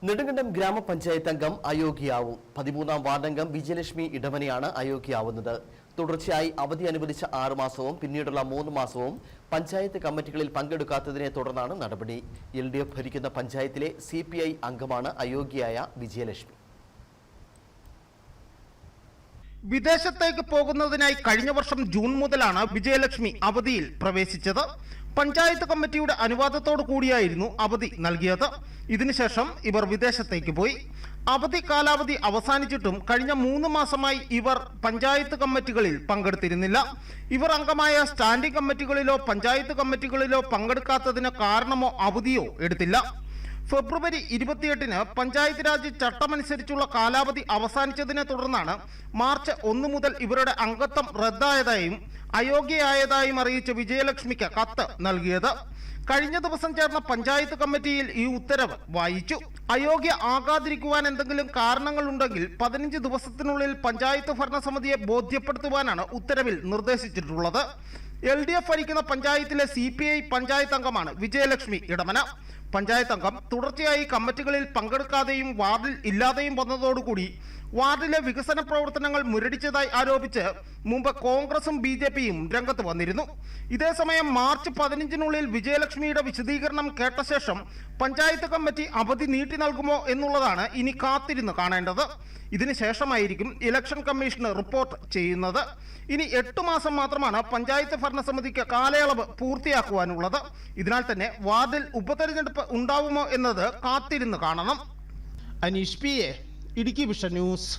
നെടുങ്കണ്ടം ഗ്രാമപഞ്ചായത്ത് അംഗം അയോഗ്യയാവും. 13ാം വാർഡംഗം വിജയലക്ഷ്മി ഇടവനെയാണ് അയോഗ്യയാവുന്നത്. തുടർച്ചയായി അവധി അനുവദിച്ച 6 മാസവും പിന്നീടുള്ള 3 മാസവും പഞ്ചായത്ത് കമ്മിറ്റികളിൽ പങ്കെടുക്കാത്തതിനെ തുടർന്നാണ് നടപടി. LDF ഭരിക്കുന്ന പഞ്ചായത്തിലെ CPI അംഗമാണ് അയോഗ്യയായ വിജയലക്ഷ്മി. വിദേശത്തേക്ക് പോകുന്നതിനായി കഴിഞ്ഞ വർഷം ജൂൺ മുതലാണ് വിജയലക്ഷ്മി അവധിയിൽ പ്രവേശിച്ചത്. പഞ്ചായത്ത് കമ്മിറ്റിയുടെ അനുവാദത്തോടു കൂടിയായിരുന്നു അവധി നൽകിയത്. ഇതിനുശേഷം ഇവർ വിദേശത്തേക്ക് പോയി. അവധി കാലാവധി അവസാനിച്ചിട്ടും കഴിഞ്ഞ 3 മാസമായി ഇവർ പഞ്ചായത്ത് കമ്മിറ്റികളിൽ പങ്കെടുത്തിരുന്നില്ല. ഇവർ അംഗമായ സ്റ്റാൻഡിംഗ് കമ്മിറ്റികളിലോ പഞ്ചായത്ത് കമ്മിറ്റികളിലോ പങ്കെടുക്കാത്തതിന് കാരണമോ അവധിയോ എടുത്തില്ല. ഫെബ്രുവരി 28-ന് പഞ്ചായത്ത് രാജ് ചട്ടമനുസരിച്ചുള്ള കാലാവധി അവസാനിച്ചതിനെ തുടർന്നാണ് മാർച്ച് 1 മുതൽ ഇവരുടെ അംഗത്വം റദ്ദായതായും അയോഗ്യയായതായും അറിയിച്ച വിജയലക്ഷ്മിക്ക് കത്ത് നൽകിയത്. കഴിഞ്ഞ ദിവസം ചേർന്ന പഞ്ചായത്ത് കമ്മിറ്റിയിൽ ഈ ഉത്തരവ് വായിച്ചു. അയോഗ്യ ആകാതിരിക്കുവാൻ എന്തെങ്കിലും കാരണങ്ങളുണ്ടെങ്കിൽ 15 ദിവസത്തിനുള്ളിൽ പഞ്ചായത്ത് ഭരണസമിതിയെ ബോധ്യപ്പെടുത്തുവാനാണ് ഉത്തരവിൽ നിർദ്ദേശിച്ചിട്ടുള്ളത്. LDF ഭരിക്കുന്ന പഞ്ചായത്തിലെ CPI പഞ്ചായത്ത് അംഗമാണ് വിജയലക്ഷ്മി ഇടമന. പഞ്ചായത്ത് അംഗം തുടർച്ചയായി കമ്മിറ്റികളിൽ പങ്കെടുക്കാതെയും വാർഡിൽ ഇല്ലാതെയും വന്നതോടുകൂടി വാർഡിലെ വികസന പ്രവർത്തനങ്ങൾ മുരടിച്ചതായി ആരോപിച്ച് മുമ്പ് കോൺഗ്രസും BJPയും രംഗത്ത് വന്നിരുന്നു. ഇതേസമയം മാർച്ച് 15-നുള്ളിൽ വിജയലക്ഷ്മിയുടെ വിശദീകരണം കേട്ട ശേഷം പഞ്ചായത്ത് കമ്മിറ്റി അവധി നീട്ടി നൽകുമോ എന്നുള്ളതാണ് ഇനി കാത്തിരുന്ന് കാണേണ്ടത്. ഇതിനുശേഷമായിരിക്കും ഇലക്ഷൻ കമ്മീഷന് റിപ്പോർട്ട് ചെയ്യുന്നത്. ഇനി 8 മാസം മാത്രമാണ് പഞ്ചായത്ത് ഭരണസമിതിക്ക് കാലയളവ് പൂർത്തിയാക്കുവാനുള്ളത്. ഇതിനാൽ തന്നെ വാർഡിൽ ഉപതെരഞ്ഞെടുപ്പ് ഉണ്ടാവുമോ എന്നത് കാത്തിരുന്ന് കാണണം. Aneesh PA, Idukki vision news.